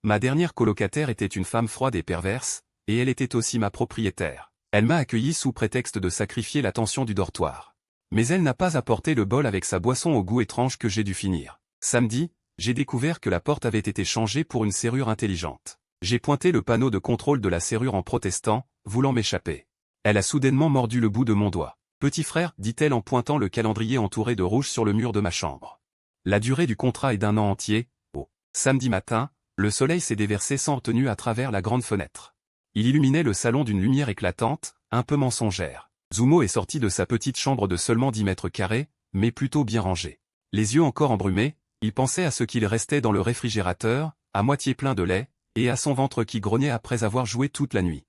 Ma dernière colocataire était une femme froide et perverse, et elle était aussi ma propriétaire. Elle m'a accueilli sous prétexte de sacrifier l'attention du dortoir. Mais elle n'a pas apporté le bol avec sa boisson au goût étrange que j'ai dû finir. Samedi, j'ai découvert que la porte avait été changée pour une serrure intelligente. J'ai pointé le panneau de contrôle de la serrure en protestant, voulant m'échapper. Elle a soudainement mordu le bout de mon doigt. « Petit frère », dit-elle en pointant le calendrier entouré de rouge sur le mur de ma chambre. La durée du contrat est d'1 an entier. Samedi matin, le soleil s'est déversé sans retenue à travers la grande fenêtre. Il illuminait le salon d'une lumière éclatante, un peu mensongère. Zumo est sorti de sa petite chambre de seulement 10 mètres carrés, mais plutôt bien rangée. Les yeux encore embrumés, il pensait à ce qu'il restait dans le réfrigérateur, à moitié plein de lait, et à son ventre qui grognait après avoir joué toute la nuit.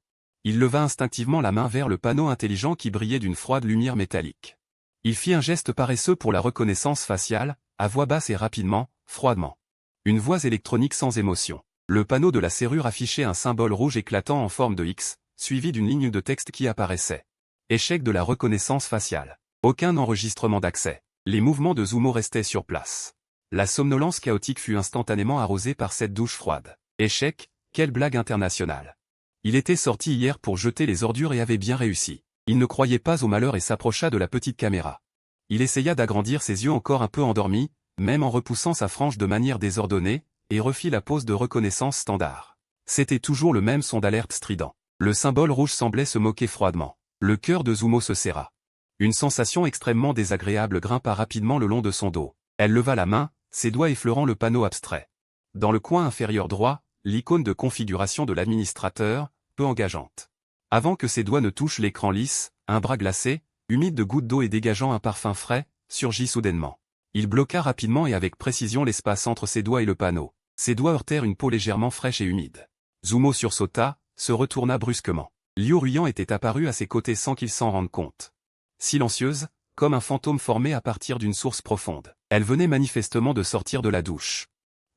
Il leva instinctivement la main vers le panneau intelligent qui brillait d'une froide lumière métallique. Il fit un geste paresseux pour la reconnaissance faciale, à voix basse et rapidement, froidement. Une voix électronique sans émotion. Le panneau de la serrure affichait un symbole rouge éclatant en forme de X, suivi d'une ligne de texte qui apparaissait. Échec de la reconnaissance faciale. Aucun enregistrement d'accès. Les mouvements de Zumo restaient sur place. La somnolence chaotique fut instantanément arrosée par cette douche froide. Échec, quelle blague internationale. Il était sorti hier pour jeter les ordures et avait bien réussi. Il ne croyait pas au malheur et s'approcha de la petite caméra. Il essaya d'agrandir ses yeux encore un peu endormis, même en repoussant sa frange de manière désordonnée, et refit la pose de reconnaissance standard. C'était toujours le même son d'alerte strident. Le symbole rouge semblait se moquer froidement. Le cœur de Zumo se serra. Une sensation extrêmement désagréable grimpa rapidement le long de son dos. Elle leva la main, ses doigts effleurant le panneau abstrait. Dans le coin inférieur droit, l'icône de configuration de l'administrateur, peu engageante. Avant que ses doigts ne touchent l'écran lisse, un bras glacé, humide de gouttes d'eau et dégageant un parfum frais, surgit soudainement. Il bloqua rapidement et avec précision l'espace entre ses doigts et le panneau. Ses doigts heurtèrent une peau légèrement fraîche et humide. Zumo sursauta, se retourna brusquement. Liu Ruyan était apparu à ses côtés sans qu'il s'en rende compte. Silencieuse, comme un fantôme formé à partir d'une source profonde. Elle venait manifestement de sortir de la douche.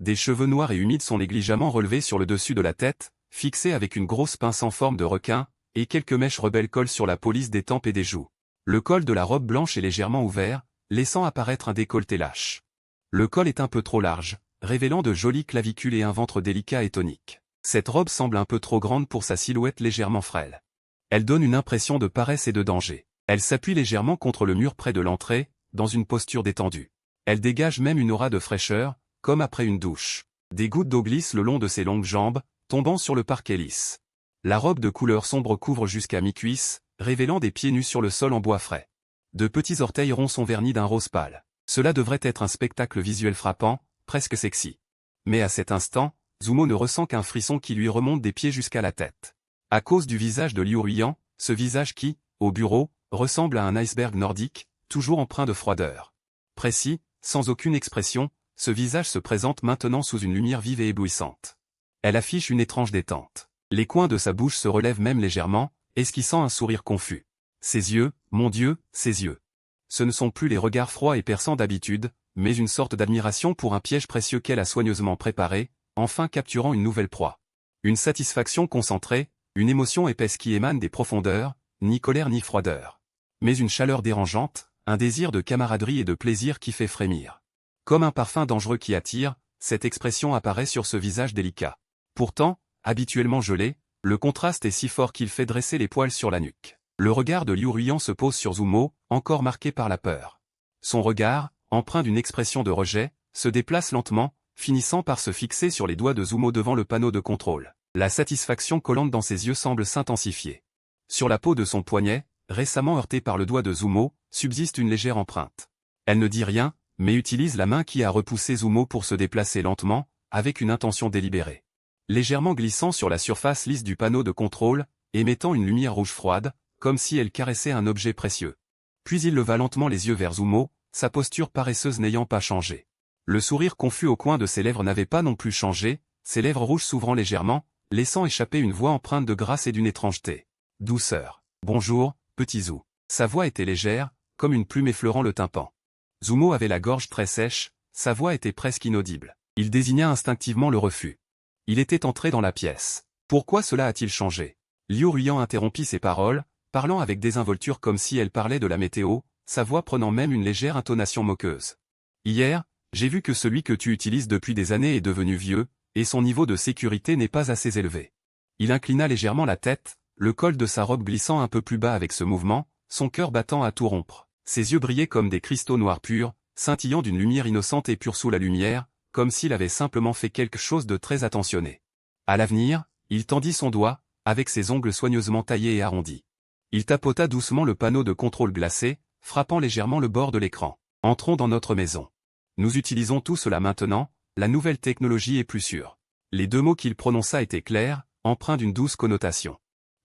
Des cheveux noirs et humides sont négligemment relevés sur le dessus de la tête, fixés avec une grosse pince en forme de requin, et quelques mèches rebelles collent sur la police des tempes et des joues. Le col de la robe blanche est légèrement ouvert, laissant apparaître un décolleté lâche. Le col est un peu trop large, révélant de jolies clavicules et un ventre délicat et tonique. Cette robe semble un peu trop grande pour sa silhouette légèrement frêle. Elle donne une impression de paresse et de danger. Elle s'appuie légèrement contre le mur près de l'entrée, dans une posture détendue. Elle dégage même une aura de fraîcheur, comme après une douche. Des gouttes d'eau glissent le long de ses longues jambes, tombant sur le parquet lisse. La robe de couleur sombre couvre jusqu'à mi-cuisse, révélant des pieds nus sur le sol en bois frais. De petits orteils ronds sont vernis d'un rose pâle. Cela devrait être un spectacle visuel frappant, presque sexy. Mais à cet instant, Zumo ne ressent qu'un frisson qui lui remonte des pieds jusqu'à la tête. À cause du visage de Liu Ruyan, ce visage qui, au bureau, ressemble à un iceberg nordique, toujours empreint de froideur. Précis, sans aucune expression, ce visage se présente maintenant sous une lumière vive et éblouissante. Elle affiche une étrange détente. Les coins de sa bouche se relèvent même légèrement, esquissant un sourire confus. Ses yeux, mon Dieu, ses yeux. Ce ne sont plus les regards froids et perçants d'habitude, mais une sorte d'admiration pour un piège précieux qu'elle a soigneusement préparé, enfin capturant une nouvelle proie. Une satisfaction concentrée, une émotion épaisse qui émane des profondeurs, ni colère ni froideur. Mais une chaleur dérangeante, un désir de camaraderie et de plaisir qui fait frémir. Comme un parfum dangereux qui attire, cette expression apparaît sur ce visage délicat. Pourtant, habituellement gelé, le contraste est si fort qu'il fait dresser les poils sur la nuque. Le regard de Liu Ruyan se pose sur Zumo, encore marqué par la peur. Son regard, empreint d'une expression de rejet, se déplace lentement, finissant par se fixer sur les doigts de Zumo devant le panneau de contrôle. La satisfaction collante dans ses yeux semble s'intensifier. Sur la peau de son poignet, récemment heurté par le doigt de Zumo, subsiste une légère empreinte. Elle ne dit rien, mais utilise la main qui a repoussé Zumo pour se déplacer lentement, avec une intention délibérée. Légèrement glissant sur la surface lisse du panneau de contrôle, émettant une lumière rouge froide, comme si elle caressait un objet précieux. Puis il leva lentement les yeux vers Zumo, sa posture paresseuse n'ayant pas changé. Le sourire confus au coin de ses lèvres n'avait pas non plus changé, ses lèvres rouges s'ouvrant légèrement, laissant échapper une voix empreinte de grâce et d'une étrangeté. Douceur. Bonjour, petit Zou. Sa voix était légère, comme une plume effleurant le tympan. Zumo avait la gorge très sèche, sa voix était presque inaudible. Il désigna instinctivement le refus. Il était entré dans la pièce. Pourquoi cela a-t-il changé? Liu Ruyan interrompit ses paroles, parlant avec désinvolture comme si elle parlait de la météo, sa voix prenant même une légère intonation moqueuse. Hier, j'ai vu que celui que tu utilises depuis des années est devenu vieux, et son niveau de sécurité n'est pas assez élevé. Il inclina légèrement la tête, le col de sa robe glissant un peu plus bas avec ce mouvement, son cœur battant à tout rompre. Ses yeux brillaient comme des cristaux noirs purs, scintillant d'une lumière innocente et pure sous la lumière, comme s'il avait simplement fait quelque chose de très attentionné. À l'avenir, il tendit son doigt, avec ses ongles soigneusement taillés et arrondis. Il tapota doucement le panneau de contrôle glacé, frappant légèrement le bord de l'écran. « Entrons dans notre maison. Nous utilisons tout cela maintenant, la nouvelle technologie est plus sûre. » Les deux mots qu'il prononça étaient clairs, empreints d'une douce connotation.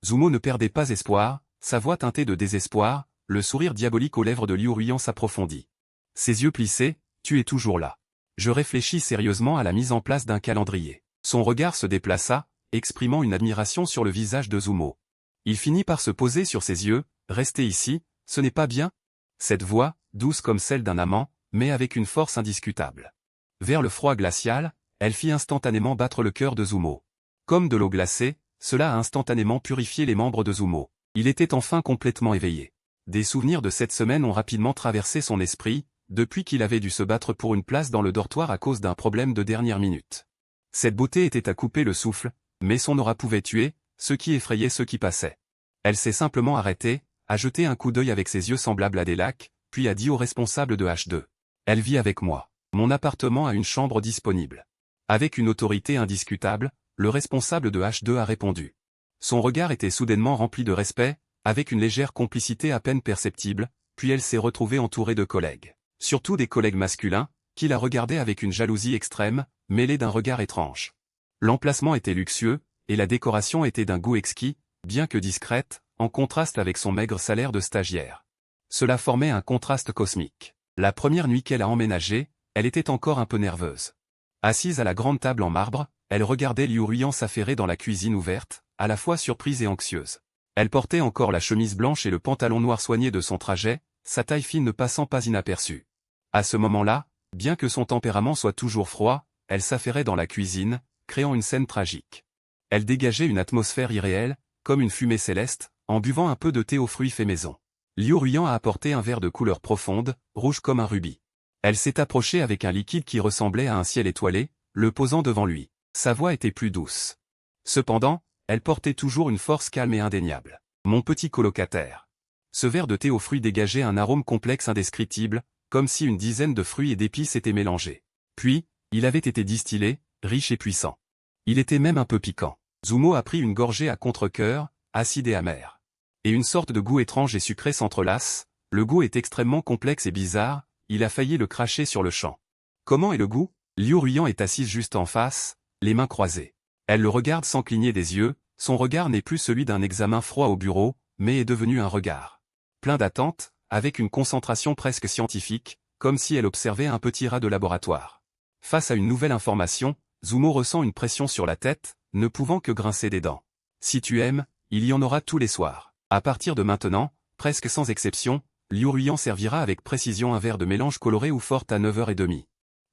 Zumo ne perdait pas espoir, sa voix teintée de désespoir, le sourire diabolique aux lèvres de Liu Ruian s'approfondit. Ses yeux plissés, « Tu es toujours là. » Je réfléchis sérieusement à la mise en place d'un calendrier. Son regard se déplaça, exprimant une admiration sur le visage de Zumo. Il finit par se poser sur ses yeux, « Rester ici, ce n'est pas bien ?» Cette voix, douce comme celle d'un amant, mais avec une force indiscutable. Vers le froid glacial, elle fit instantanément battre le cœur de Zumo. Comme de l'eau glacée, cela a instantanément purifié les membres de Zumo. Il était enfin complètement éveillé. Des souvenirs de cette semaine ont rapidement traversé son esprit, depuis qu'il avait dû se battre pour une place dans le dortoir à cause d'un problème de dernière minute. Cette beauté était à couper le souffle, mais son aura pouvait tuer, ce qui effrayait ceux qui passaient. Elle s'est simplement arrêtée, a jeté un coup d'œil avec ses yeux semblables à des lacs, puis a dit au responsable de H2. « Elle vit avec moi. Mon appartement a une chambre disponible. » Avec une autorité indiscutable, le responsable de H2 a répondu. Son regard était soudainement rempli de respect, avec une légère complicité à peine perceptible, puis elle s'est retrouvée entourée de collègues. Surtout des collègues masculins, qui la regardaient avec une jalousie extrême, mêlée d'un regard étrange. L'emplacement était luxueux, et la décoration était d'un goût exquis, bien que discrète, en contraste avec son maigre salaire de stagiaire. Cela formait un contraste cosmique. La première nuit qu'elle a emménagé, elle était encore un peu nerveuse. Assise à la grande table en marbre, elle regardait Liu Ruian s'affairer dans la cuisine ouverte, à la fois surprise et anxieuse. Elle portait encore la chemise blanche et le pantalon noir soigné de son trajet, sa taille fine ne passant pas inaperçue. À ce moment-là, bien que son tempérament soit toujours froid, elle s'affairait dans la cuisine, créant une scène tragique. Elle dégageait une atmosphère irréelle, comme une fumée céleste, en buvant un peu de thé aux fruits fait maison. Liu Ruian a apporté un verre de couleur profonde, rouge comme un rubis. Elle s'est approchée avec un liquide qui ressemblait à un ciel étoilé, le posant devant lui. Sa voix était plus douce. Cependant, elle portait toujours une force calme et indéniable. « Mon petit colocataire. » Ce verre de thé aux fruits dégageait un arôme complexe indescriptible, comme si une dizaine de fruits et d'épices étaient mélangés. Puis, il avait été distillé, riche et puissant. Il était même un peu piquant. Zumo a pris une gorgée à contre-cœur, acide et amer. Et une sorte de goût étrange et sucré s'entrelace, le goût est extrêmement complexe et bizarre, il a failli le cracher sur le champ. Comment est le goût? Liu Ruian est assise juste en face, les mains croisées. Elle le regarde sans cligner des yeux, son regard n'est plus celui d'un examen froid au bureau, mais est devenu un regard plein d'attente, avec une concentration presque scientifique, comme si elle observait un petit rat de laboratoire. Face à une nouvelle information, Zumo ressent une pression sur la tête, ne pouvant que grincer des dents. Si tu aimes, il y en aura tous les soirs. À partir de maintenant, presque sans exception, Liu Ruian servira avec précision un verre de mélange coloré ou forte à 9h30.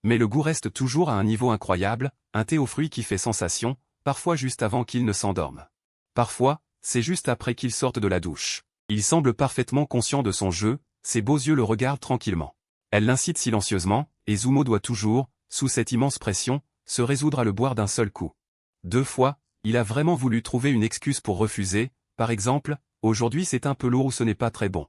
Mais le goût reste toujours à un niveau incroyable, un thé aux fruits qui fait sensation, parfois juste avant qu'il ne s'endorme. Parfois, c'est juste après qu'il sorte de la douche. Il semble parfaitement conscient de son jeu, ses beaux yeux le regardent tranquillement. Elle l'incite silencieusement, et Zumo doit toujours, sous cette immense pression, se résoudre à le boire d'un seul coup. 2 fois, il a vraiment voulu trouver une excuse pour refuser, par exemple, aujourd'hui c'est un peu lourd ou ce n'est pas très bon.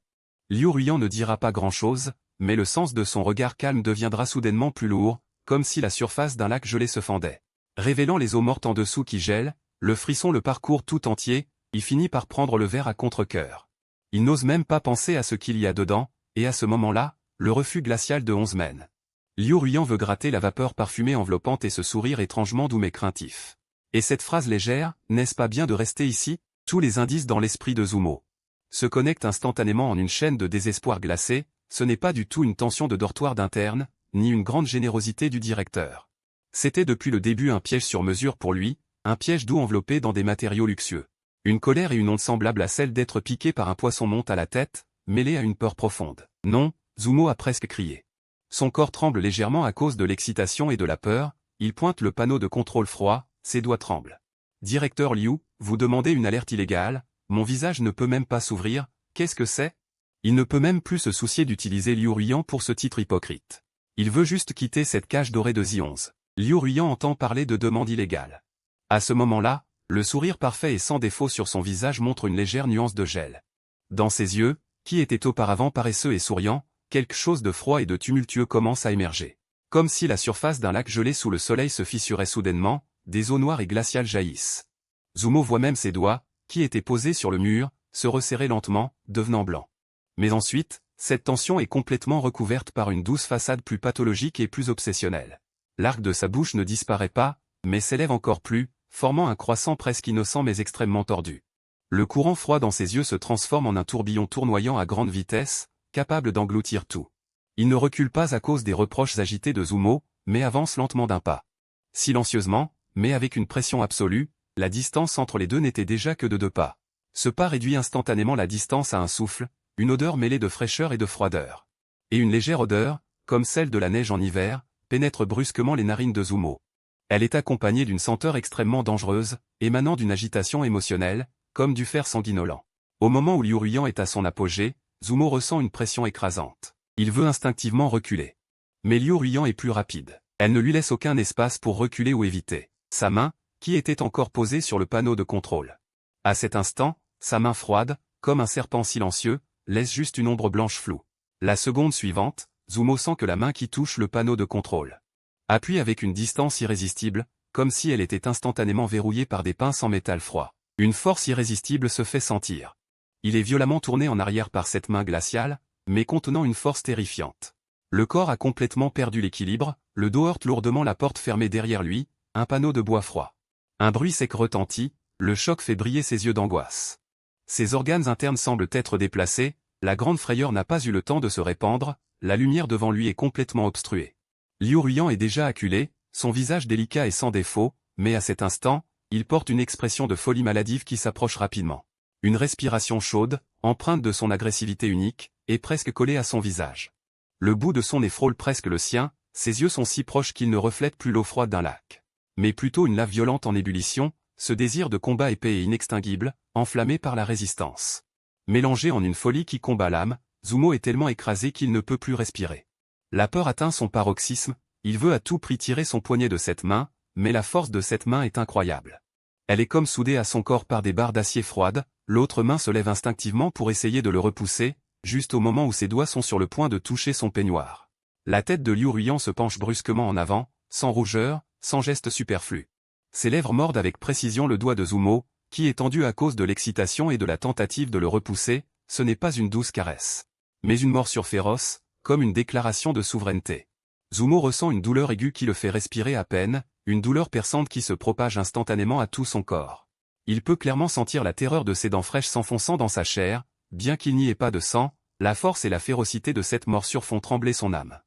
Liu Ruian ne dira pas grand-chose, mais le sens de son regard calme deviendra soudainement plus lourd, comme si la surface d'un lac gelé se fendait. Révélant les eaux mortes en dessous qui gèlent, le frisson le parcourt tout entier, il finit par prendre le verre à contre-cœur. Il n'ose même pas penser à ce qu'il y a dedans, et à ce moment-là, le refus glacial de 11 mènes. Liu Ruian veut gratter la vapeur parfumée enveloppante et ce sourire étrangement doux mais craintif. Et cette phrase légère, n'est-ce pas bien de rester ici? Tous les indices dans l'esprit de Zumo se connectent instantanément en une chaîne de désespoir glacé, ce n'est pas du tout une tension de dortoir d'interne, ni une grande générosité du directeur. C'était depuis le début un piège sur mesure pour lui, un piège doux enveloppé dans des matériaux luxueux. Une colère et une honte semblables à celle d'être piqué par un poisson montent à la tête, mêlées à une peur profonde. Non, Zumo a presque crié. Son corps tremble légèrement à cause de l'excitation et de la peur, il pointe le panneau de contrôle froid, ses doigts tremblent. Directeur Liu, vous demandez une alerte illégale, mon visage ne peut même pas s'ouvrir, qu'est-ce que c'est? Il ne peut même plus se soucier d'utiliser Liu Ruian pour ce titre hypocrite. Il veut juste quitter cette cage dorée de Zi-11. Liu Ruiyan entend parler de demande illégale. À ce moment-là, le sourire parfait et sans défaut sur son visage montre une légère nuance de gel. Dans ses yeux, qui étaient auparavant paresseux et souriants, quelque chose de froid et de tumultueux commence à émerger. Comme si la surface d'un lac gelé sous le soleil se fissurait soudainement, des eaux noires et glaciales jaillissent. Zumo voit même ses doigts, qui étaient posés sur le mur, se resserrer lentement, devenant blancs. Mais ensuite, cette tension est complètement recouverte par une douce façade plus pathologique et plus obsessionnelle. L'arc de sa bouche ne disparaît pas, mais s'élève encore plus, formant un croissant presque innocent mais extrêmement tordu. Le courant froid dans ses yeux se transforme en un tourbillon tournoyant à grande vitesse, capable d'engloutir tout. Il ne recule pas à cause des reproches agités de Zumo, mais avance lentement d'un pas. Silencieusement, mais avec une pression absolue, la distance entre les deux n'était déjà que de 2 pas. Ce pas réduit instantanément la distance à un souffle, une odeur mêlée de fraîcheur et de froideur. Et une légère odeur, comme celle de la neige en hiver, pénètre brusquement les narines de Zumo. Elle est accompagnée d'une senteur extrêmement dangereuse, émanant d'une agitation émotionnelle, comme du fer sanguinolent. Au moment où Liu Ruiyan est à son apogée, Zumo ressent une pression écrasante. Il veut instinctivement reculer. Mais Liu Ruiyan est plus rapide. Elle ne lui laisse aucun espace pour reculer ou éviter. Sa main, qui était encore posée sur le panneau de contrôle. À cet instant, sa main froide, comme un serpent silencieux, laisse juste une ombre blanche floue. La seconde suivante, Zumo sent que la main qui touche le panneau de contrôle appuie avec une distance irrésistible, comme si elle était instantanément verrouillée par des pinces en métal froid. Une force irrésistible se fait sentir. Il est violemment tourné en arrière par cette main glaciale, mais contenant une force terrifiante. Le corps a complètement perdu l'équilibre, le dos heurte lourdement la porte fermée derrière lui, un panneau de bois froid. Un bruit sec retentit, le choc fait briller ses yeux d'angoisse. Ses organes internes semblent être déplacés, la grande frayeur n'a pas eu le temps de se répandre, la lumière devant lui est complètement obstruée. Liu Ruiyan est déjà acculé, son visage délicat et sans défaut, mais à cet instant, il porte une expression de folie maladive qui s'approche rapidement. Une respiration chaude, empreinte de son agressivité unique, est presque collée à son visage. Le bout de son nez frôle presque le sien, ses yeux sont si proches qu'ils ne reflètent plus l'eau froide d'un lac. Mais plutôt une lave violente en ébullition, ce désir de combat épais et inextinguible, enflammé par la résistance. Mélangé en une folie qui combat l'âme, Zumo est tellement écrasé qu'il ne peut plus respirer. La peur atteint son paroxysme, il veut à tout prix tirer son poignet de cette main, mais la force de cette main est incroyable. Elle est comme soudée à son corps par des barres d'acier froides, l'autre main se lève instinctivement pour essayer de le repousser, juste au moment où ses doigts sont sur le point de toucher son peignoir. La tête de Liu Ruiyan se penche brusquement en avant, sans rougeur, sans geste superflu. Ses lèvres mordent avec précision le doigt de Zumo, qui est tendu à cause de l'excitation et de la tentative de le repousser, ce n'est pas une douce caresse. Mais une morsure féroce, comme une déclaration de souveraineté. Zumo ressent une douleur aiguë qui le fait respirer à peine, une douleur perçante qui se propage instantanément à tout son corps. Il peut clairement sentir la terreur de ses dents fraîches s'enfonçant dans sa chair, bien qu'il n'y ait pas de sang, la force et la férocité de cette morsure font trembler son âme.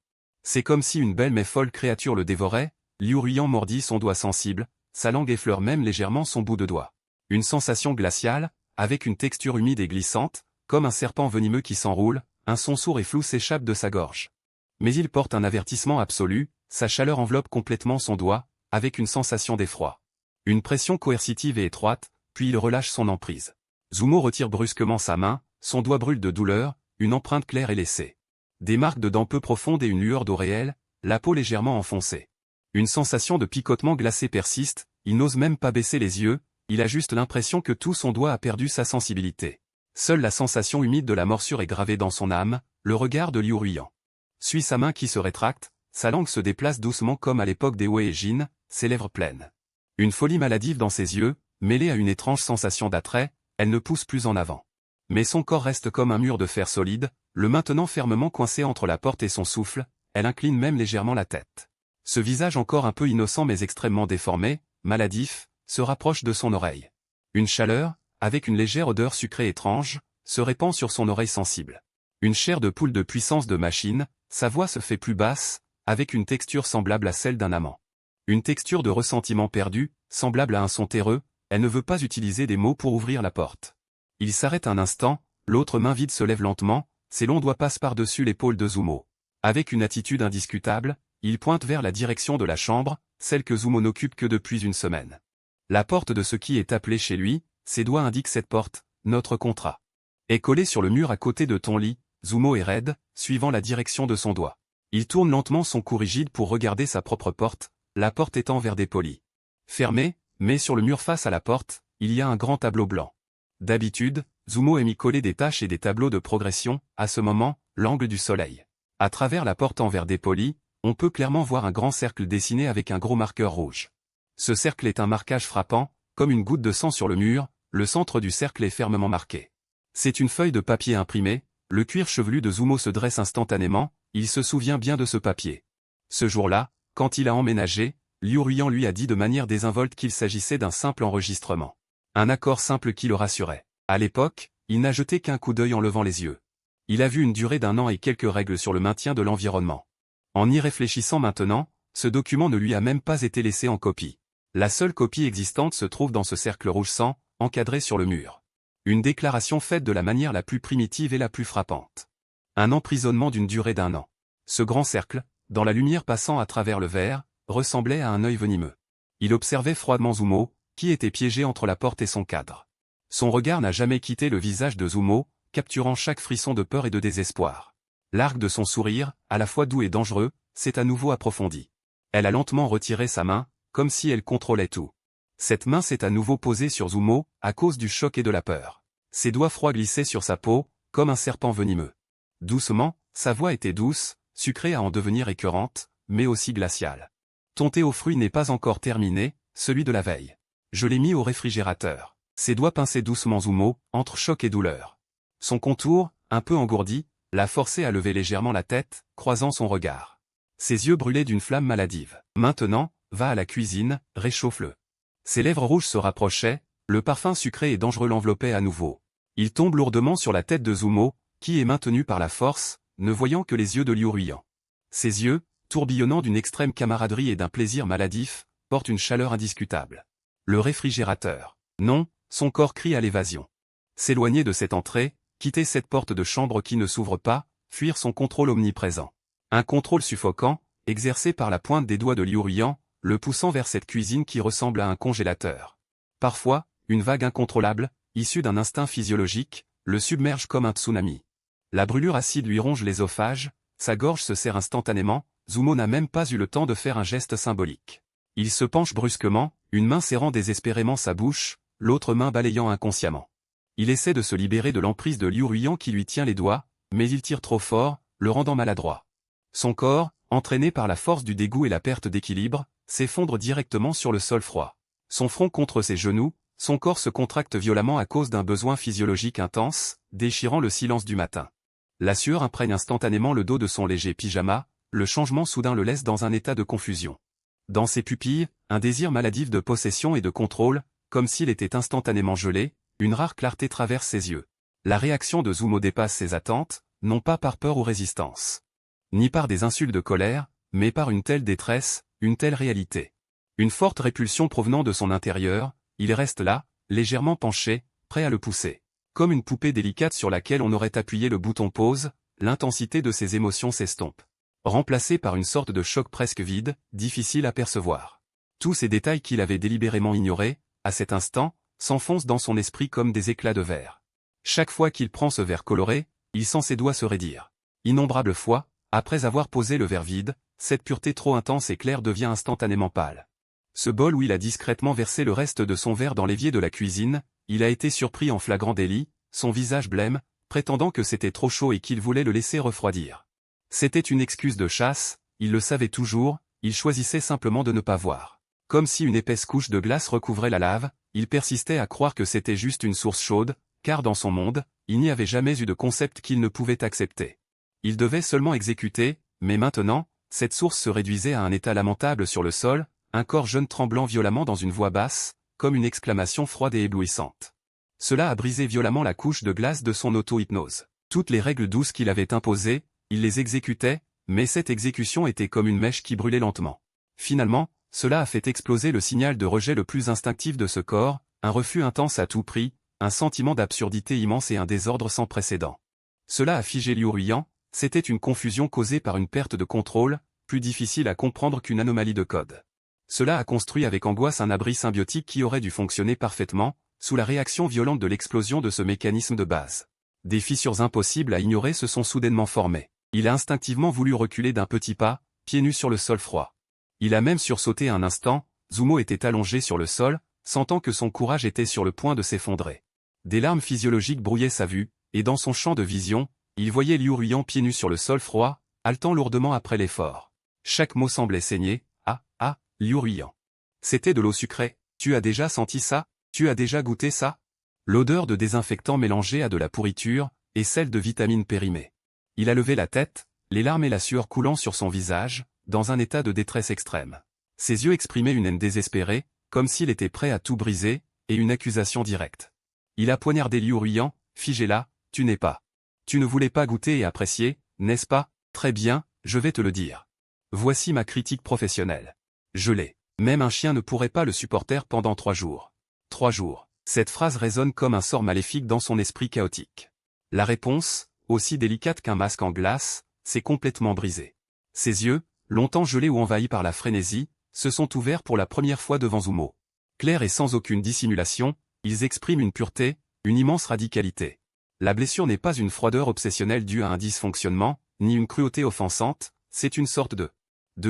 C'est comme si une belle mais folle créature le dévorait, Liu Ruiyan mordit son doigt sensible, sa langue effleure même légèrement son bout de doigt. Une sensation glaciale, avec une texture humide et glissante, comme un serpent venimeux qui s'enroule, un son sourd et flou s'échappe de sa gorge. Mais il porte un avertissement absolu, sa chaleur enveloppe complètement son doigt, avec une sensation d'effroi. Une pression coercitive et étroite, puis il relâche son emprise. Zumo retire brusquement sa main, son doigt brûle de douleur, une empreinte claire est laissée. Des marques de dents peu profondes et une lueur d'eau réelle, la peau légèrement enfoncée. Une sensation de picotement glacé persiste, il n'ose même pas baisser les yeux, il a juste l'impression que tout son doigt a perdu sa sensibilité. Seule la sensation humide de la morsure est gravée dans son âme, le regard de Liu Ruiyan. Suit sa main qui se rétracte, sa langue se déplace doucement comme à l'époque des Wei Jin, ses lèvres pleines. Une folie maladive dans ses yeux, mêlée à une étrange sensation d'attrait, elle ne pousse plus en avant. Mais son corps reste comme un mur de fer solide, le maintenant fermement coincé entre la porte et son souffle, elle incline même légèrement la tête. Ce visage encore un peu innocent mais extrêmement déformé, maladif, se rapproche de son oreille. Une chaleur, avec une légère odeur sucrée étrange, se répand sur son oreille sensible. Une chair de poule de puissance de machine, sa voix se fait plus basse, avec une texture semblable à celle d'un amant. Une texture de ressentiment perdu, semblable à un son terreux, elle ne veut pas utiliser des mots pour ouvrir la porte. Il s'arrête un instant, l'autre main vide se lève lentement, ses longs doigts passent par-dessus l'épaule de Zumo. Avec une attitude indiscutable, il pointe vers la direction de la chambre, celle que Zumo n'occupe que depuis une semaine. La porte de ce qui est appelé chez lui, ses doigts indiquent cette porte, notre contrat. Est collé sur le mur à côté de ton lit, Zumo est raide, suivant la direction de son doigt. Il tourne lentement son cou rigide pour regarder sa propre porte, la porte étant verre dépoli. Fermée, mais sur le mur face à la porte, il y a un grand tableau blanc. D'habitude, Zumo aime y coller des tâches et des tableaux de progression, à ce moment, l'angle du soleil. À travers la porte en verre dépoli, on peut clairement voir un grand cercle dessiné avec un gros marqueur rouge. Ce cercle est un marquage frappant, comme une goutte de sang sur le mur, le centre du cercle est fermement marqué. C'est une feuille de papier imprimée, le cuir chevelu de Zumo se dresse instantanément, il se souvient bien de ce papier. Ce jour-là, quand il a emménagé, Liu Ruiyan lui a dit de manière désinvolte qu'il s'agissait d'un simple enregistrement. Un accord simple qui le rassurait. À l'époque, il n'a jeté qu'un coup d'œil en levant les yeux. Il a vu une durée d'1 an et quelques règles sur le maintien de l'environnement. En y réfléchissant maintenant, ce document ne lui a même pas été laissé en copie. La seule copie existante se trouve dans ce cercle rouge sang, encadré sur le mur. Une déclaration faite de la manière la plus primitive et la plus frappante. Un emprisonnement d'une durée d'1 an. Ce grand cercle, dans la lumière passant à travers le verre, ressemblait à un œil venimeux. Il observait froidement Zumo, qui était piégé entre la porte et son cadre. Son regard n'a jamais quitté le visage de Zumo, capturant chaque frisson de peur et de désespoir. L'arc de son sourire, à la fois doux et dangereux, s'est à nouveau approfondi. Elle a lentement retiré sa main, comme si elle contrôlait tout. Cette main s'est à nouveau posée sur Zumo, à cause du choc et de la peur. Ses doigts froids glissaient sur sa peau, comme un serpent venimeux. Doucement, sa voix était douce, sucrée à en devenir écœurante, mais aussi glaciale. Ton thé aux fruits n'est pas encore terminé, celui de la veille. Je l'ai mis au réfrigérateur. Ses doigts pinçaient doucement Zumo, entre choc et douleur. Son contour, un peu engourdi, l'a forcé à lever légèrement la tête, croisant son regard. Ses yeux brûlaient d'une flamme maladive. Maintenant, va à la cuisine, réchauffe-le. Ses lèvres rouges se rapprochaient, le parfum sucré et dangereux l'enveloppait à nouveau. Il tombe lourdement sur la tête de Zumo, qui est maintenu par la force, ne voyant que les yeux de Liu Ruiyan. Ses yeux, tourbillonnant d'une extrême camaraderie et d'un plaisir maladif, portent une chaleur indiscutable. Le réfrigérateur. Non, son corps crie à l'évasion. S'éloigner de cette entrée, quitter cette porte de chambre qui ne s'ouvre pas, fuir son contrôle omniprésent. Un contrôle suffocant, exercé par la pointe des doigts de Liu Ruiyan, le poussant vers cette cuisine qui ressemble à un congélateur. Parfois, une vague incontrôlable, issue d'un instinct physiologique, le submerge comme un tsunami. La brûlure acide lui ronge l'ésophage, sa gorge se serre instantanément, Zumo n'a même pas eu le temps de faire un geste symbolique. Il se penche brusquement, une main serrant désespérément sa bouche, l'autre main balayant inconsciemment. Il essaie de se libérer de l'emprise de Liu Ruiyan qui lui tient les doigts, mais il tire trop fort, le rendant maladroit. Son corps, entraîné par la force du dégoût et la perte d'équilibre, s'effondre directement sur le sol froid. Son front contre ses genoux, son corps se contracte violemment à cause d'un besoin physiologique intense, déchirant le silence du matin. La sueur imprègne instantanément le dos de son léger pyjama, le changement soudain le laisse dans un état de confusion. Dans ses pupilles, un désir maladif de possession et de contrôle, comme s'il était instantanément gelé, une rare clarté traverse ses yeux. La réaction de Zumo dépasse ses attentes, non pas par peur ou résistance. Ni par des insultes de colère, mais par une telle détresse, une telle réalité. Une forte répulsion provenant de son intérieur, il reste là, légèrement penché, prêt à le pousser. Comme une poupée délicate sur laquelle on aurait appuyé le bouton pause, l'intensité de ses émotions s'estompe. Remplacée par une sorte de choc presque vide, difficile à percevoir. Tous ces détails qu'il avait délibérément ignorés, à cet instant, s'enfoncent dans son esprit comme des éclats de verre. Chaque fois qu'il prend ce verre coloré, il sent ses doigts se raidir. Innombrables fois, après avoir posé le verre vide, cette pureté trop intense et claire devient instantanément pâle. Ce bol où il a discrètement versé le reste de son verre dans l'évier de la cuisine, il a été surpris en flagrant délit, son visage blême, prétendant que c'était trop chaud et qu'il voulait le laisser refroidir. C'était une excuse de chasse, il le savait toujours, il choisissait simplement de ne pas voir. Comme si une épaisse couche de glace recouvrait la lave, il persistait à croire que c'était juste une source chaude, car dans son monde, il n'y avait jamais eu de concept qu'il ne pouvait accepter. Il devait seulement exécuter, mais maintenant, cette source se réduisait à un état lamentable sur le sol, un corps jeune tremblant violemment dans une voix basse, comme une exclamation froide et éblouissante. Cela a brisé violemment la couche de glace de son auto-hypnose. Toutes les règles douces qu'il avait imposées, il les exécutait, mais cette exécution était comme une mèche qui brûlait lentement. Finalement, cela a fait exploser le signal de rejet le plus instinctif de ce corps, un refus intense à tout prix, un sentiment d'absurdité immense et un désordre sans précédent. Cela a figé Liu Ruiyan, c'était une confusion causée par une perte de contrôle, plus difficile à comprendre qu'une anomalie de code. Cela a construit avec angoisse un abri symbiotique qui aurait dû fonctionner parfaitement, sous la réaction violente de l'explosion de ce mécanisme de base. Des fissures impossibles à ignorer se sont soudainement formées. Il a instinctivement voulu reculer d'un petit pas, pieds nus sur le sol froid. Il a même sursauté un instant, Zumo était allongé sur le sol, sentant que son courage était sur le point de s'effondrer. Des larmes physiologiques brouillaient sa vue, et dans son champ de vision, il voyait Liu Ruian pieds nus sur le sol froid, haletant lourdement après l'effort. Chaque mot semblait saigner. Ah, Liu Ruian. C'était de l'eau sucrée. Tu as déjà senti ça? Tu as déjà goûté ça? L'odeur de désinfectant mélangée à de la pourriture, et celle de vitamines périmées. Il a levé la tête, les larmes et la sueur coulant sur son visage, dans un état de détresse extrême. Ses yeux exprimaient une haine désespérée, comme s'il était prêt à tout briser, et une accusation directe. Il a poignardé Liu Ruian, figé là, tu n'es pas. Tu ne voulais pas goûter et apprécier, n'est-ce pas? Très bien, je vais te le dire. Voici ma critique professionnelle. Je l'ai. Même un chien ne pourrait pas le supporter pendant 3 jours. 3 jours. Cette phrase résonne comme un sort maléfique dans son esprit chaotique. La réponse, aussi délicate qu'un masque en glace, s'est complètement brisée. Ses yeux, longtemps gelés ou envahis par la frénésie, se sont ouverts pour la première fois devant Zumo. Clairs et sans aucune dissimulation, ils expriment une pureté, une immense radicalité. La blessure n'est pas une froideur obsessionnelle due à un dysfonctionnement, ni une cruauté offensante, c'est une sorte de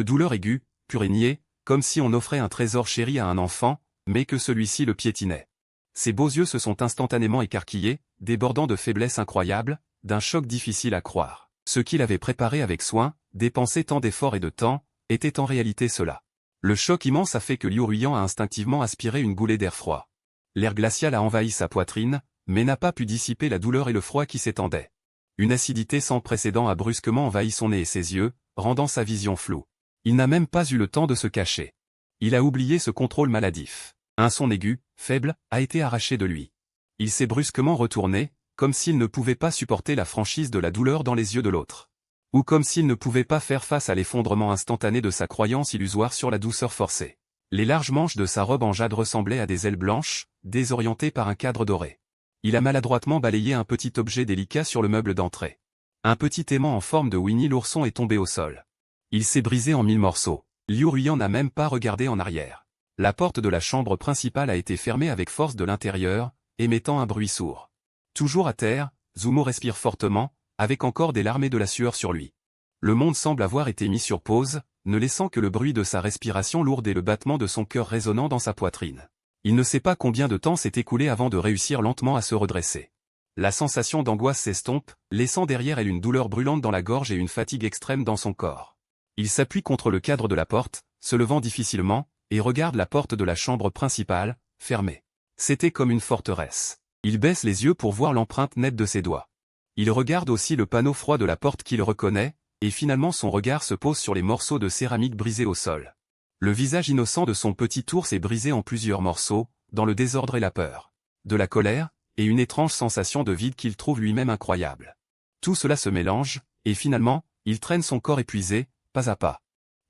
douleur aiguë, pure et niée, comme si on offrait un trésor chéri à un enfant, mais que celui-ci le piétinait. Ses beaux yeux se sont instantanément écarquillés, débordant de faiblesse incroyable, d'un choc difficile à croire. Ce qu'il avait préparé avec soin, dépensé tant d'efforts et de temps, était en réalité cela. Le choc immense a fait que Liu Ruian a instinctivement aspiré une goulée d'air froid. L'air glacial a envahi sa poitrine, mais n'a pas pu dissiper la douleur et le froid qui s'étendaient. Une acidité sans précédent a brusquement envahi son nez et ses yeux, rendant sa vision floue. Il n'a même pas eu le temps de se cacher. Il a oublié ce contrôle maladif. Un son aigu, faible, a été arraché de lui. Il s'est brusquement retourné, comme s'il ne pouvait pas supporter la franchise de la douleur dans les yeux de l'autre. Ou comme s'il ne pouvait pas faire face à l'effondrement instantané de sa croyance illusoire sur la douceur forcée. Les larges manches de sa robe en jade ressemblaient à des ailes blanches, désorientées par un cadre doré. Il a maladroitement balayé un petit objet délicat sur le meuble d'entrée. Un petit aimant en forme de Winnie l'ourson est tombé au sol. Il s'est brisé en 1000 morceaux. Liu Ruian n'a même pas regardé en arrière. La porte de la chambre principale a été fermée avec force de l'intérieur, émettant un bruit sourd. Toujours à terre, Zumo respire fortement, avec encore des larmes et de la sueur sur lui. Le monde semble avoir été mis sur pause, ne laissant que le bruit de sa respiration lourde et le battement de son cœur résonnant dans sa poitrine. Il ne sait pas combien de temps s'est écoulé avant de réussir lentement à se redresser. La sensation d'angoisse s'estompe, laissant derrière elle une douleur brûlante dans la gorge et une fatigue extrême dans son corps. Il s'appuie contre le cadre de la porte, se levant difficilement, et regarde la porte de la chambre principale, fermée. C'était comme une forteresse. Il baisse les yeux pour voir l'empreinte nette de ses doigts. Il regarde aussi le panneau froid de la porte qu'il reconnaît, et finalement son regard se pose sur les morceaux de céramique brisés au sol. Le visage innocent de son petit ours est brisé en plusieurs morceaux, dans le désordre et la peur. De la colère, et une étrange sensation de vide qu'il trouve lui-même incroyable. Tout cela se mélange, et finalement, il traîne son corps épuisé, pas à pas.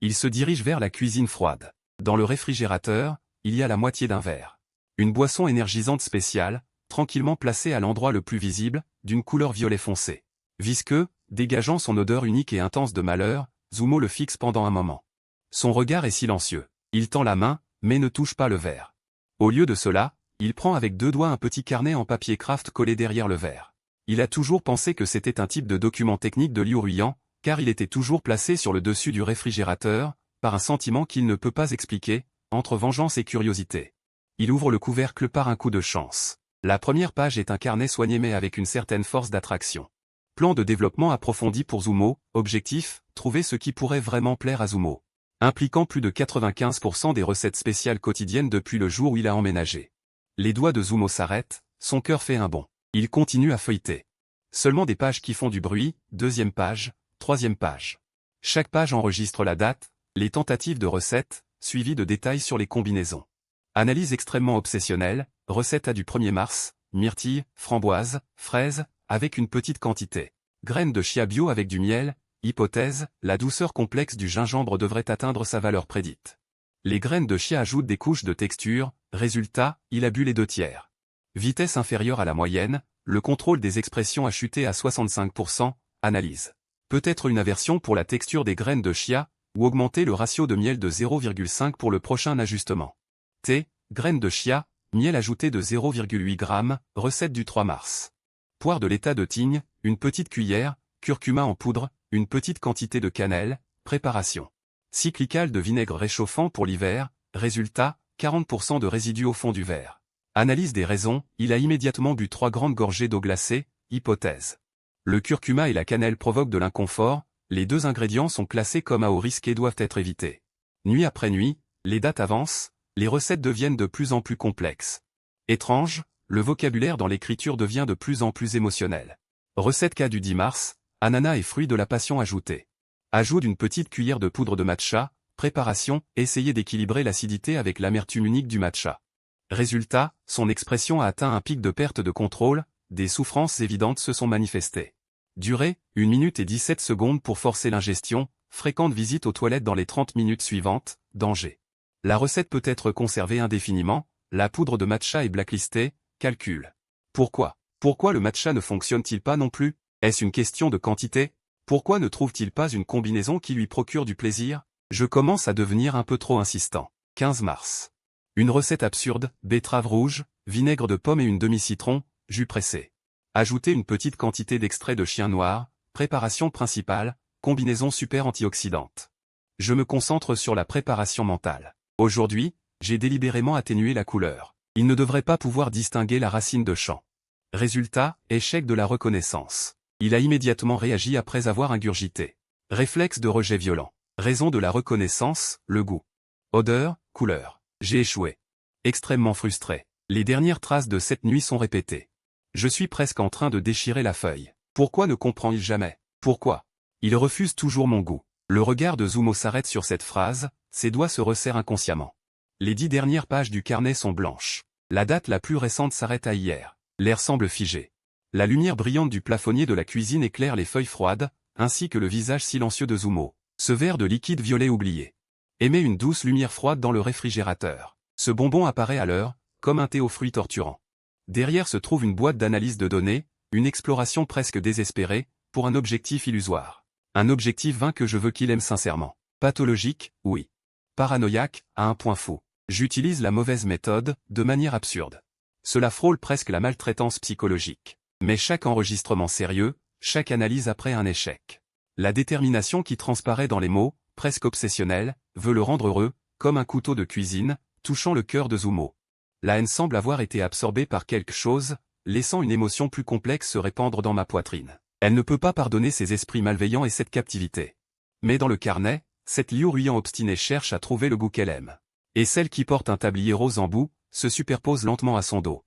Il se dirige vers la cuisine froide. Dans le réfrigérateur, il y a la moitié d'un verre. Une boisson énergisante spéciale, tranquillement placée à l'endroit le plus visible, d'une couleur violet foncé. Visqueux, dégageant son odeur unique et intense de malheur, Zumo le fixe pendant un moment. Son regard est silencieux. Il tend la main, mais ne touche pas le verre. Au lieu de cela, il prend avec 2 doigts un petit carnet en papier craft collé derrière le verre. Il a toujours pensé que c'était un type de document technique de Liu Ruian, car il était toujours placé sur le dessus du réfrigérateur, par un sentiment qu'il ne peut pas expliquer, entre vengeance et curiosité. Il ouvre le couvercle par un coup de chance. La première page est un carnet soigné mais avec une certaine force d'attraction. Plan de développement approfondi pour Zumo, objectif, trouver ce qui pourrait vraiment plaire à Zumo. Impliquant plus de 95% des recettes spéciales quotidiennes depuis le jour où il a emménagé. Les doigts de Zumo s'arrêtent, son cœur fait un bond. Il continue à feuilleter. Seulement des pages qui font du bruit, 2e page, 3e page. Chaque page enregistre la date, les tentatives de recettes, suivies de détails sur les combinaisons. Analyse extrêmement obsessionnelle, recette à du 1er mars, myrtille, framboise, fraise, avec une petite quantité. Graines de chia bio avec du miel, hypothèse, la douceur complexe du gingembre devrait atteindre sa valeur prédite. Les graines de chia ajoutent des couches de texture, résultat, il a bu les 2/3. Vitesse inférieure à la moyenne, le contrôle des expressions a chuté à 65%, analyse. Peut-être une aversion pour la texture des graines de chia, ou augmenter le ratio de miel de 0,5 pour le prochain ajustement. Thé, graines de chia, miel ajouté de 0,8 g, recette du 3 mars. Poire de l'état de Tignes, une petite cuillère, curcuma en poudre, une petite quantité de cannelle, préparation. Cyclical de vinaigre réchauffant pour l'hiver, résultat, 40% de résidus au fond du verre. Analyse des raisons, il a immédiatement bu 3 grandes gorgées d'eau glacée, hypothèse. Le curcuma et la cannelle provoquent de l'inconfort, les 2 ingrédients sont classés comme à haut risque et doivent être évités. Nuit après nuit, les dates avancent, les recettes deviennent de plus en plus complexes. Étrange, le vocabulaire dans l'écriture devient de plus en plus émotionnel. Recette K du 10 mars, ananas et fruits de la passion ajoutés. Ajout d'une petite cuillère de poudre de matcha, préparation, essayez d'équilibrer l'acidité avec l'amertume unique du matcha. Résultat, son expression a atteint un pic de perte de contrôle, des souffrances évidentes se sont manifestées. Durée, 1 minute et 17 secondes pour forcer l'ingestion, fréquente visite aux toilettes dans les 30 minutes suivantes, danger. La recette peut être conservée indéfiniment, la poudre de matcha est blacklistée, calcul. Pourquoi le matcha ne fonctionne-t-il pas non plus? Est-ce une question de quantité? Pourquoi ne trouve-t-il pas une combinaison qui lui procure du plaisir? Je commence à devenir un peu trop insistant. 15 mars. Une recette absurde, betterave rouge, vinaigre de pomme et une demi-citron, jus pressé. Ajoutez une petite quantité d'extrait de chien noir, préparation principale, combinaison super antioxydante. Je me concentre sur la préparation mentale. Aujourd'hui, j'ai délibérément atténué la couleur. Il ne devrait pas pouvoir distinguer la racine de champ. Résultat, échec de la reconnaissance. Il a immédiatement réagi après avoir ingurgité. Réflexe de rejet violent. Raison de la reconnaissance, le goût. Odeur, couleur. J'ai échoué. Extrêmement frustré. Les dernières traces de cette nuit sont répétées. Je suis presque en train de déchirer la feuille. Pourquoi ne comprend-il jamais? Pourquoi? Il refuse toujours mon goût. Le regard de Zumo s'arrête sur cette phrase, ses doigts se resserrent inconsciemment. Les 10 dernières pages du carnet sont blanches. La date la plus récente s'arrête à hier. L'air semble figé. La lumière brillante du plafonnier de la cuisine éclaire les feuilles froides, ainsi que le visage silencieux de Zumo. Ce verre de liquide violet oublié. Émet une douce lumière froide dans le réfrigérateur. Ce bonbon apparaît à l'heure, comme un thé aux fruits torturant. Derrière se trouve une boîte d'analyse de données, une exploration presque désespérée, pour un objectif illusoire. Un objectif vain que je veux qu'il aime sincèrement. Pathologique, oui. Paranoïaque, à un point fou. J'utilise la mauvaise méthode, de manière absurde. Cela frôle presque la maltraitance psychologique. Mais chaque enregistrement sérieux, chaque analyse après un échec. La détermination qui transparaît dans les mots, presque obsessionnels, veut le rendre heureux, comme un couteau de cuisine, touchant le cœur de Zumo. La haine semble avoir été absorbée par quelque chose, laissant une émotion plus complexe se répandre dans ma poitrine. Elle ne peut pas pardonner ces esprits malveillants et cette captivité. Mais dans le carnet, cette liu ruyant obstinée cherche à trouver le goût qu'elle aime. Et celle qui porte un tablier rose en bout, se superpose lentement à son dos.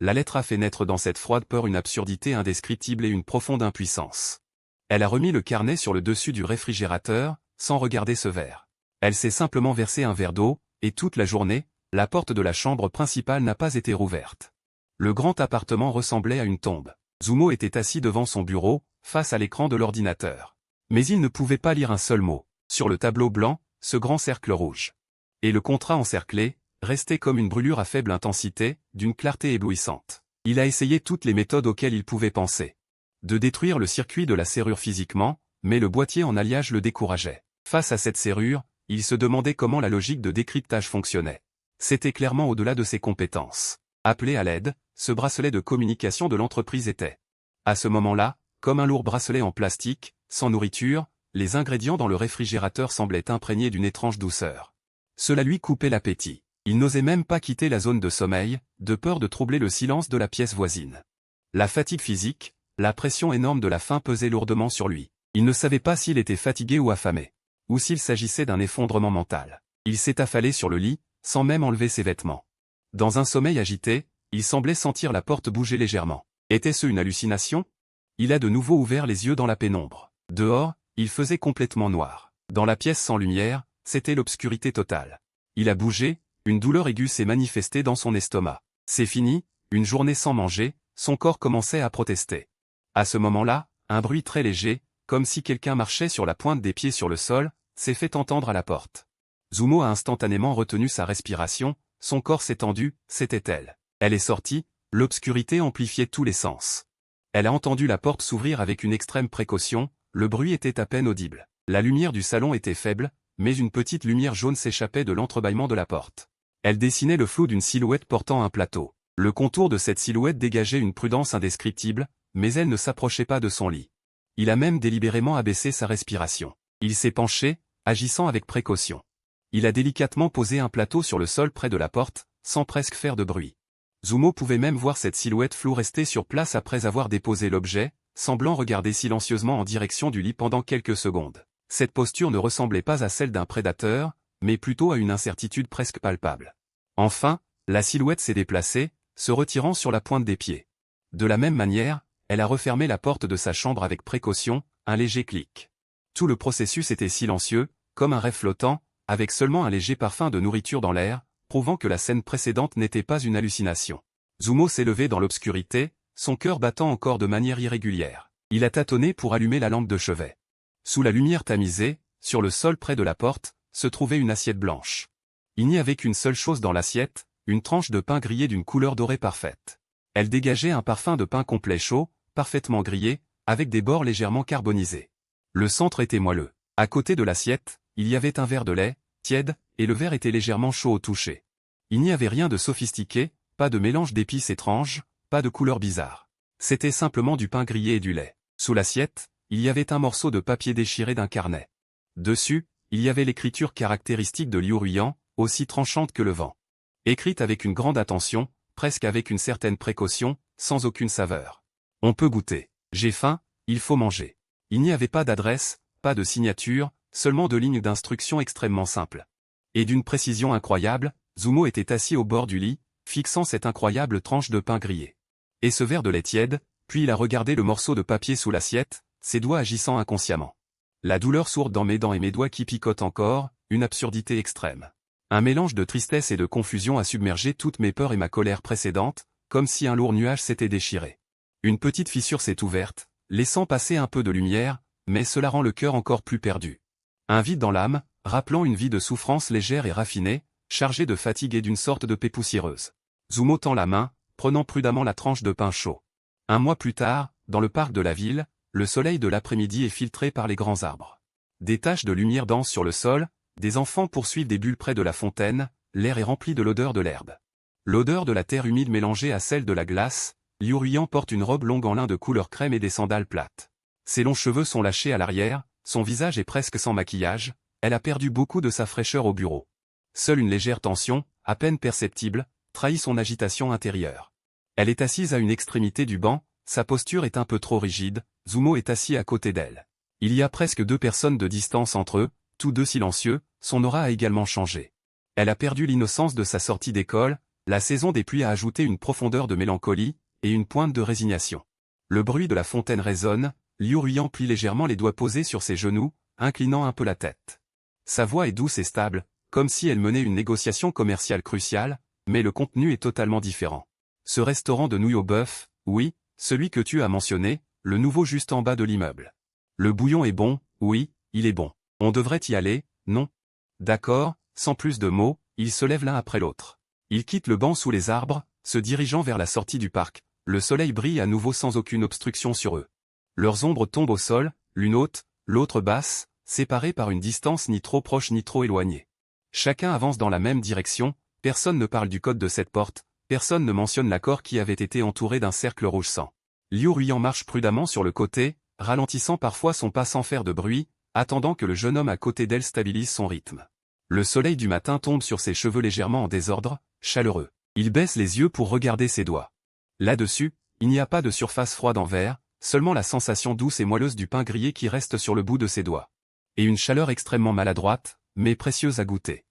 La lettre a fait naître dans cette froide peur une absurdité indescriptible et une profonde impuissance. Elle a remis le carnet sur le dessus du réfrigérateur, sans regarder ce verre. Elle s'est simplement versé un verre d'eau, et toute la journée, la porte de la chambre principale n'a pas été rouverte. Le grand appartement ressemblait à une tombe. Zumo était assis devant son bureau, face à l'écran de l'ordinateur. Mais il ne pouvait pas lire un seul mot. Sur le tableau blanc, ce grand cercle rouge. Et le contrat encerclé, restait comme une brûlure à faible intensité, d'une clarté éblouissante. Il a essayé toutes les méthodes auxquelles il pouvait penser. De détruire le circuit de la serrure physiquement, mais le boîtier en alliage le décourageait. Face à cette serrure, il se demandait comment la logique de décryptage fonctionnait. C'était clairement au-delà de ses compétences. Appelé à l'aide, ce bracelet de communication de l'entreprise était. À ce moment-là, comme un lourd bracelet en plastique, sans nourriture, les ingrédients dans le réfrigérateur semblaient imprégnés d'une étrange douceur. Cela lui coupait l'appétit. Il n'osait même pas quitter la zone de sommeil, de peur de troubler le silence de la pièce voisine. La fatigue physique, la pression énorme de la faim pesaient lourdement sur lui. Il ne savait pas s'il était fatigué ou affamé, ou s'il s'agissait d'un effondrement mental. Il s'est affalé sur le lit, sans même enlever ses vêtements. Dans un sommeil agité, il semblait sentir la porte bouger légèrement. Était-ce une hallucination? Il a de nouveau ouvert les yeux dans la pénombre. Dehors, il faisait complètement noir. Dans la pièce sans lumière, c'était l'obscurité totale. Il a bougé, une douleur aiguë s'est manifestée dans son estomac. C'est fini, une journée sans manger, son corps commençait à protester. À ce moment-là, un bruit très léger, comme si quelqu'un marchait sur la pointe des pieds sur le sol, s'est fait entendre à la porte. Zumo a instantanément retenu sa respiration, son corps s'est tendu, c'était elle. Elle est sortie, l'obscurité amplifiait tous les sens. Elle a entendu la porte s'ouvrir avec une extrême précaution, le bruit était à peine audible. La lumière du salon était faible, mais une petite lumière jaune s'échappait de l'entrebâillement de la porte. Elle dessinait le flou d'une silhouette portant un plateau. Le contour de cette silhouette dégageait une prudence indescriptible, mais elle ne s'approchait pas de son lit. Il a même délibérément abaissé sa respiration. Il s'est penché, agissant avec précaution. Il a délicatement posé un plateau sur le sol près de la porte, sans presque faire de bruit. Zumo pouvait même voir cette silhouette floue rester sur place après avoir déposé l'objet, semblant regarder silencieusement en direction du lit pendant quelques secondes. Cette posture ne ressemblait pas à celle d'un prédateur, mais plutôt à une incertitude presque palpable. Enfin, la silhouette s'est déplacée, se retirant sur la pointe des pieds. De la même manière, elle a refermé la porte de sa chambre avec précaution, un léger clic. Tout le processus était silencieux, comme un rêve flottant, avec seulement un léger parfum de nourriture dans l'air, prouvant que la scène précédente n'était pas une hallucination. Zumo s'est levé dans l'obscurité, son cœur battant encore de manière irrégulière. Il a tâtonné pour allumer la lampe de chevet. Sous la lumière tamisée, sur le sol près de la porte, se trouvait une assiette blanche. Il n'y avait qu'une seule chose dans l'assiette, une tranche de pain grillé d'une couleur dorée parfaite. Elle dégageait un parfum de pain complet chaud, parfaitement grillé, avec des bords légèrement carbonisés. Le centre était moelleux. À côté de l'assiette, il y avait un verre de lait, tiède, et le verre était légèrement chaud au toucher. Il n'y avait rien de sophistiqué, pas de mélange d'épices étranges, pas de couleurs bizarres. C'était simplement du pain grillé et du lait. Sous l'assiette, il y avait un morceau de papier déchiré d'un carnet. Dessus, il y avait l'écriture caractéristique de Liu Ruiyan, aussi tranchante que le vent. Écrite avec une grande attention, presque avec une certaine précaution, sans aucune saveur. On peut goûter. J'ai faim, il faut manger. Il n'y avait pas d'adresse, pas de signature, seulement 2 lignes d'instructions extrêmement simples. Et d'une précision incroyable, Zumo était assis au bord du lit, fixant cette incroyable tranche de pain grillé. Et ce verre de lait tiède, puis il a regardé le morceau de papier sous l'assiette, ses doigts agissant inconsciemment. La douleur sourde dans mes dents et mes doigts qui picotent encore, une absurdité extrême. Un mélange de tristesse et de confusion a submergé toutes mes peurs et ma colère précédente, comme si un lourd nuage s'était déchiré. Une petite fissure s'est ouverte, laissant passer un peu de lumière, mais cela rend le cœur encore plus perdu. Un vide dans l'âme, rappelant une vie de souffrance légère et raffinée, chargée de fatigue et d'une sorte de paix poussiéreuse. Zumo tend la main, prenant prudemment la tranche de pain chaud. Un mois plus tard, dans le parc de la ville, le soleil de l'après-midi est filtré par les grands arbres. Des taches de lumière dansent sur le sol, des enfants poursuivent des bulles près de la fontaine, l'air est rempli de l'odeur de l'herbe. L'odeur de la terre humide mélangée à celle de la glace, Liu Ruiyan porte une robe longue en lin de couleur crème et des sandales plates. Ses longs cheveux sont lâchés à l'arrière, son visage est presque sans maquillage, elle a perdu beaucoup de sa fraîcheur au bureau. Seule une légère tension, à peine perceptible, trahit son agitation intérieure. Elle est assise à une extrémité du banc, sa posture est un peu trop rigide, Zumo est assis à côté d'elle. Il y a presque 2 personnes de distance entre eux, tous deux silencieux, son aura a également changé. Elle a perdu l'innocence de sa sortie d'école, la saison des pluies a ajouté une profondeur de mélancolie, et une pointe de résignation. Le bruit de la fontaine résonne, Liu Ruiyan plie légèrement les doigts posés sur ses genoux, inclinant un peu la tête. Sa voix est douce et stable, comme si elle menait une négociation commerciale cruciale, mais le contenu est totalement différent. Ce restaurant de nouilles au bœuf, oui, celui que tu as mentionné, le nouveau juste en bas de l'immeuble. Le bouillon est bon, oui, il est bon. On devrait y aller, non? D'accord, sans plus de mots, ils se lèvent l'un après l'autre. Ils quittent le banc sous les arbres, se dirigeant vers la sortie du parc. Le soleil brille à nouveau sans aucune obstruction sur eux. Leurs ombres tombent au sol, l'une haute, l'autre basse, séparées par une distance ni trop proche ni trop éloignée. Chacun avance dans la même direction, personne ne parle du code de cette porte, personne ne mentionne l'accord qui avait été entouré d'un cercle rouge sang. Liu Ruiyan marche prudemment sur le côté, ralentissant parfois son pas sans faire de bruit, attendant que le jeune homme à côté d'elle stabilise son rythme. Le soleil du matin tombe sur ses cheveux légèrement en désordre, chaleureux. Il baisse les yeux pour regarder ses doigts. Là-dessus, il n'y a pas de surface froide en verre, seulement la sensation douce et moelleuse du pain grillé qui reste sur le bout de ses doigts. Et une chaleur extrêmement maladroite, mais précieuse à goûter.